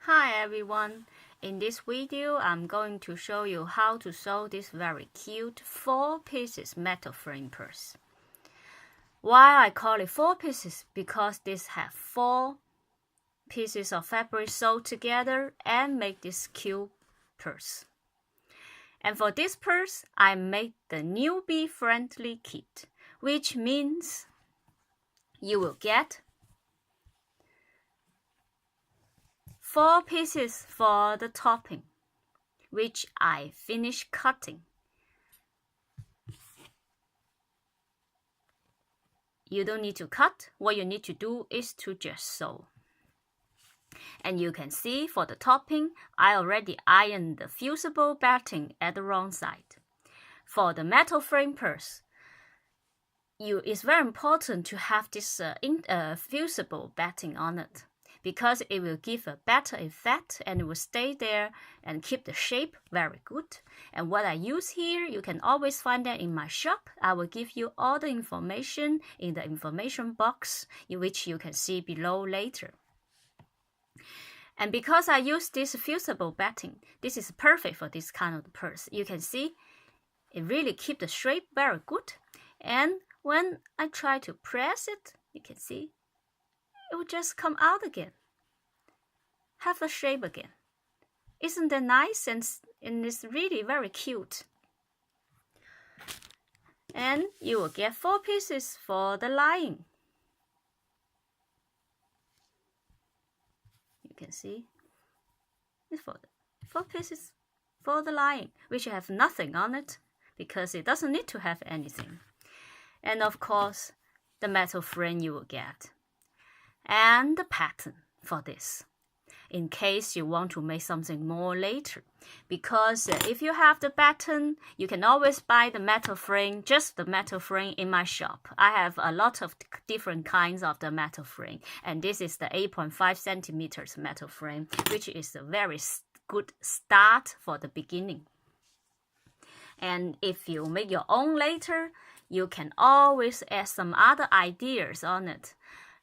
Hi everyone, in this video I'm going to show you how to sew this very cute 4 pieces metal frame purse. Why I call it 4 pieces? Because this have 4 pieces of fabric sewed together and make this cute purse. And for this purse I made the newbie friendly kit, which means you will get 4 pieces for the topping, which I finished cutting. You don't need to cut. What you need to do is to just sew. And you can see for the topping, I already ironed the fusible batting at the wrong side. For the metal frame purse, it's very important to have this fusible batting on it, because it will give a better effect and it will stay there and keep the shape very good. And what I use here, you can always find that in my shop. I will give you all the information in the information box, which you can see below later. And because I use this fusible batting, this is perfect for this kind of purse. You can see it really keeps the shape very good. And when I try to press it, you can see it will just come out again, have a shape again. Isn't that nice? And it's really very cute. And you will get 4 pieces for the lining. You can see it's for the 4 pieces for the lining, which have nothing on it because it doesn't need to have anything. And of course, the metal frame you will get. And the pattern for this, in case you want to make something more later. Because if you have the pattern, you can always buy the metal frame, just the metal frame in my shop. I have a lot of different kinds of the metal frame. And this is the 8.5 centimeters metal frame, which is a very good start for the beginning. And if you make your own later, you can always add some other ideas on it.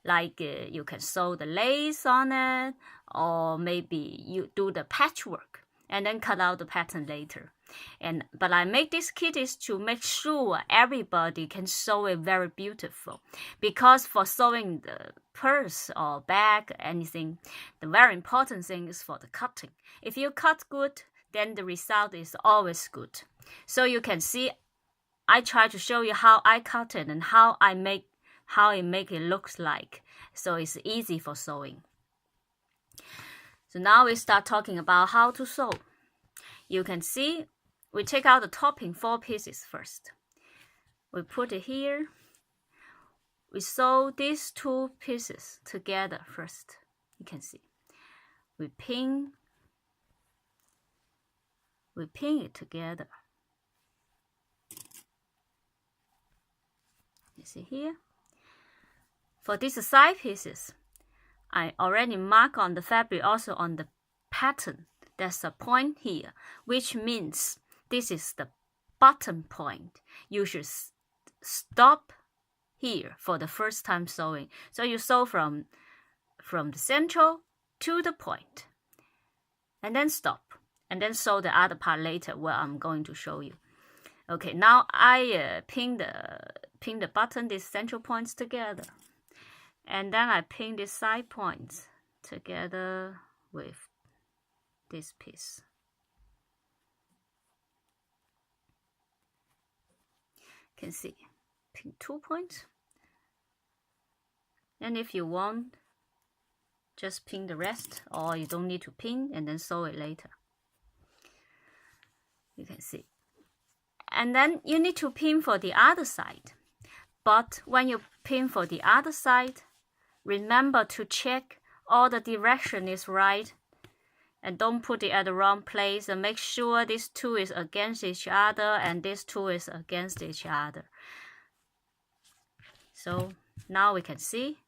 Like you can sew the lace on it, or maybe you do the patchwork and then cut out the pattern later. But I make this kit is to make sure everybody can sew it very beautiful. Because for sewing the purse or bag, anything, the very important thing is for the cutting. If you cut good, then the result is always good. So you can see, I try to show you how I cut it and how it make it looks like. So it's easy for sewing. So now we start talking about how to sew. You can see we take out the topping 4 pieces first. We put it here. We sew these 2 pieces together first. You can see. We pin it together. You see here? For these side pieces, I already mark on the fabric, also on the pattern. There's a point here, which means this is the bottom point. You should stop here for the first time sewing. So you sew from the central to the point, and then stop, and then sew the other part later, where I'm going to show you. Okay, now I pin the button, these central points together. And then I pin these side points together with this piece. You can see, pin 2 points. And if you want, just pin the rest, or you don't need to pin and then sew it later. You can see. And then you need to pin for the other side. But when you pin for the other side, remember to check all the direction is right, and don't put it at the wrong place, and make sure these 2 is against each other and this 2 is against each other. So now we can see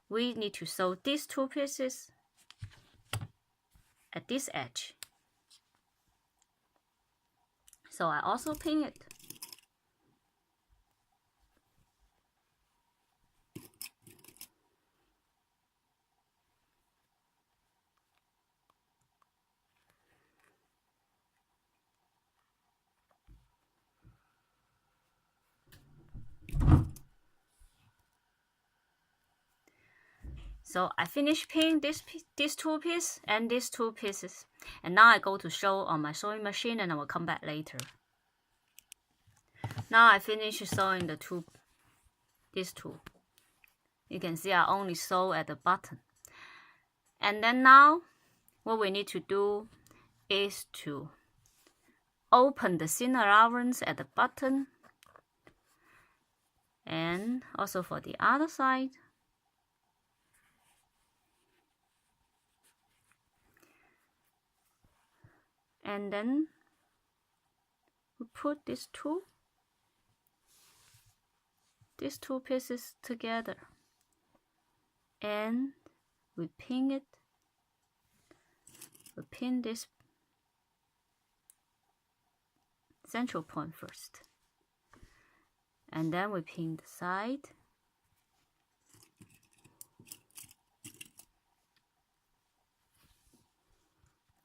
we need to sew these 2 pieces at this edge. So I also pin it. So I finish pinning these two pieces and these two pieces. And now I go to sew on my sewing machine and I will come back later. Now I finish sewing these two. You can see I only sew at the bottom. And then now what we need to do is to open the seam allowance at the bottom. And also for the other side. And then we put these two pieces together. And we pin it. We pin this central point first. And then we pin the side.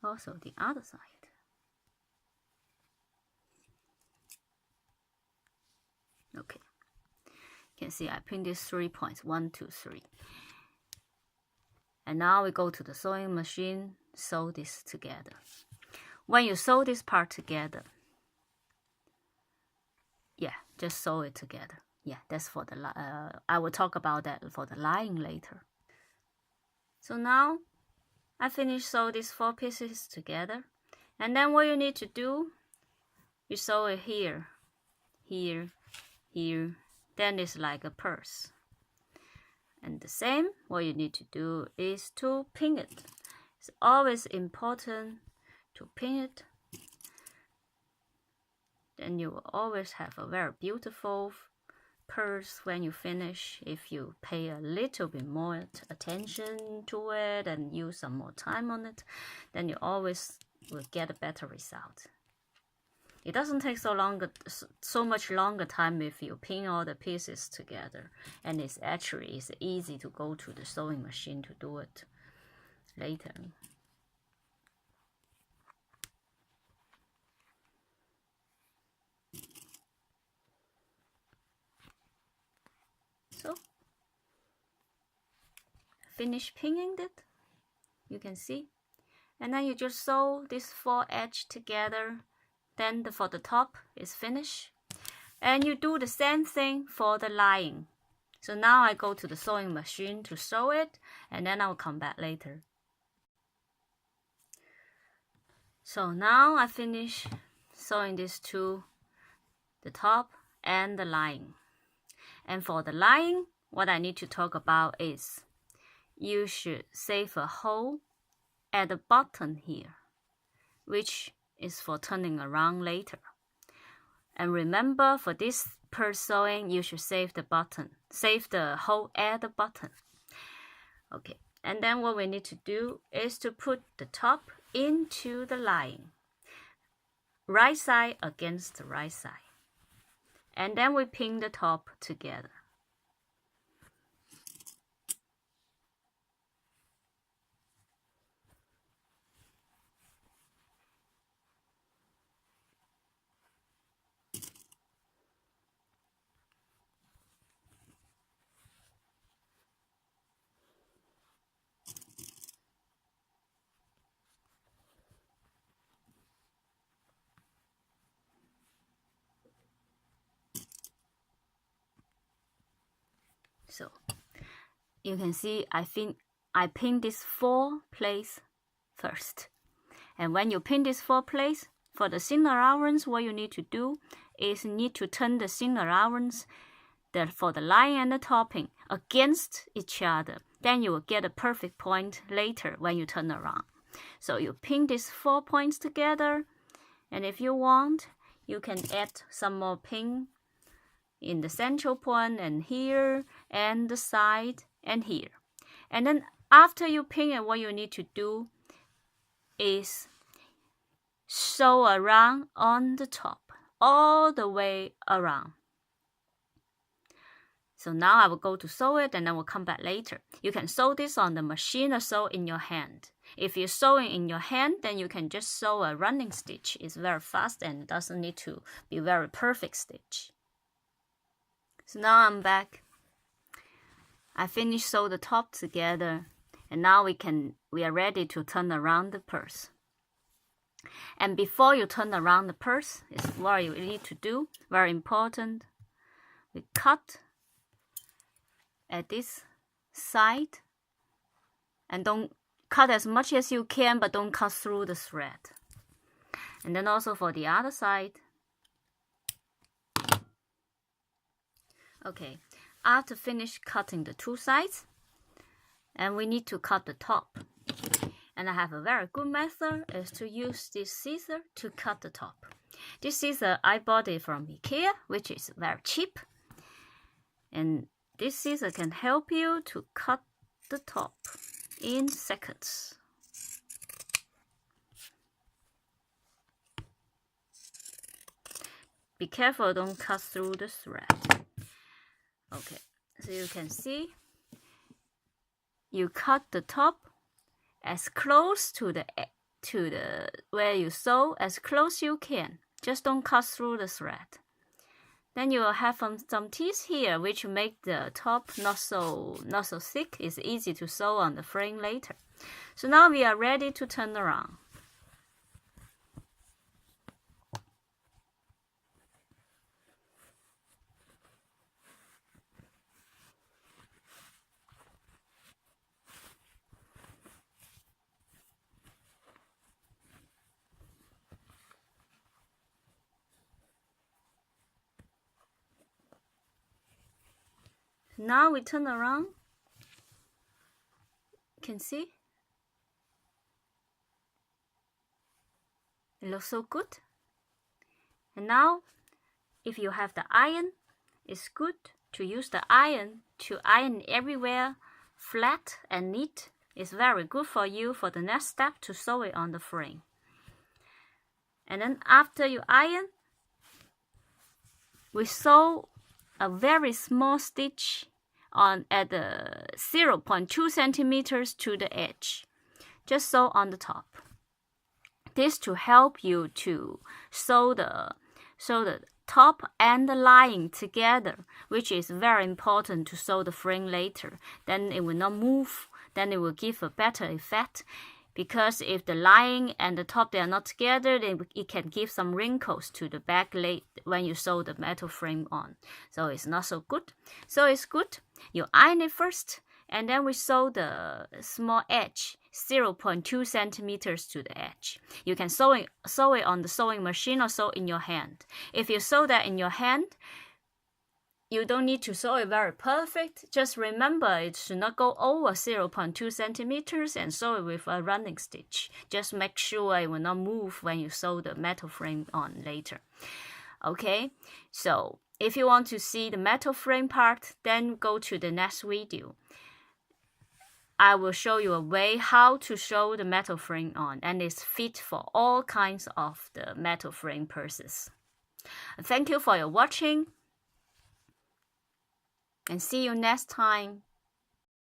Also the other side. Okay. You can see I pin these 3 points, 1, 2, 3. And now we go to the sewing machine, sew this together. When you sew this part together, just sew it together. That's for the, I will talk about that for the lining later. So now I finished sew these 4 pieces together. And then what you need to do, you sew it here, here, here. Then it's like a purse. And the same, what you need to do is to pin it. It's always important to pin it. Then you will always have a very beautiful purse when you finish. If you pay a little bit more attention to it and use some more time on it, then you always will get a better result. It doesn't take so much longer time if you pin all the pieces together, and it's easy to go to the sewing machine to do it later. So finish pinning it, you can see, and then you just sew these 4 edges together. Then for the top is finished. And you do the same thing for the lining. So now I go to the sewing machine to sew it, and then I'll come back later. So now I finish sewing these two, the top and the lining. And for the lining, what I need to talk about is you should save a hole at the bottom here, which is for turning around later. And remember, for this purse sewing, you should save the hole at the bottom. Okay, and then what we need to do is to put the top into the lining, right side against the right side. And then we pin the top together. So you can see I pin this 4 place first. And when you pin this 4 place, for the seam allowance, what you need to do is you need to turn the seam allowance for the line and the topping against each other. Then you will get a perfect point later when you turn around. So you pin these 4 points together, and if you want, you can add some more pin in the central point and here and the side and here. And then after you pin it, what you need to do is sew around on the top all the way around. So now I will go to sew it and then we'll come back later. You can sew this on the machine or sew in your hand. If you're sewing in your hand, then you can just sew a running stitch. It's very fast and doesn't need to be very perfect stitch. So now I'm back. I finished sew the top together, and now we are ready to turn around the purse. And before you turn around the purse, is what you need to do, very important. We cut at this side, and don't cut as much as you can, but don't cut through the thread. And then also for the other side. Okay, after finish cutting the two sides, and we need to cut the top. And I have a very good method is to use this scissor to cut the top. This scissor I bought it from IKEA, which is very cheap. And this scissor can help you to cut the top in seconds. Be careful, don't cut through the thread. Okay, so you can see, you cut the top as close to the where you sew as close you can. Just don't cut through the thread. Then you will have some teeth here, which make the top not so thick. It's easy to sew on the frame later. So now we are ready to turn around. Now we turn around. You can see it looks so good. And now if you have the iron, it's good to use the iron to iron everywhere flat and neat. It's very good for you for the next step to sew it on the frame. And then after you iron, we sew a very small stitch at the 0.2 centimeters to the edge. Just sew on the top. This to help you to sew the top and the lining together, which is very important to sew the frame later. Then it will not move. Then it will give a better effect. Because if the lining and the top they are not together, then it can give some wrinkles to the back when you sew the metal frame on. So it's not so good. So it's good you iron it first, and then we sew the small edge 0.2 centimeters to the edge. You can sew it on the sewing machine or sew in your hand. If you sew that in your hand, you don't need to sew it very perfect. Just remember it should not go over 0.2 centimeters and sew it with a running stitch. Just make sure it will not move when you sew the metal frame on later. Okay, so if you want to see the metal frame part, then go to the next video. I will show you a way how to sew the metal frame on, and it's fit for all kinds of the metal frame purses. Thank you for your watching. And see you next time.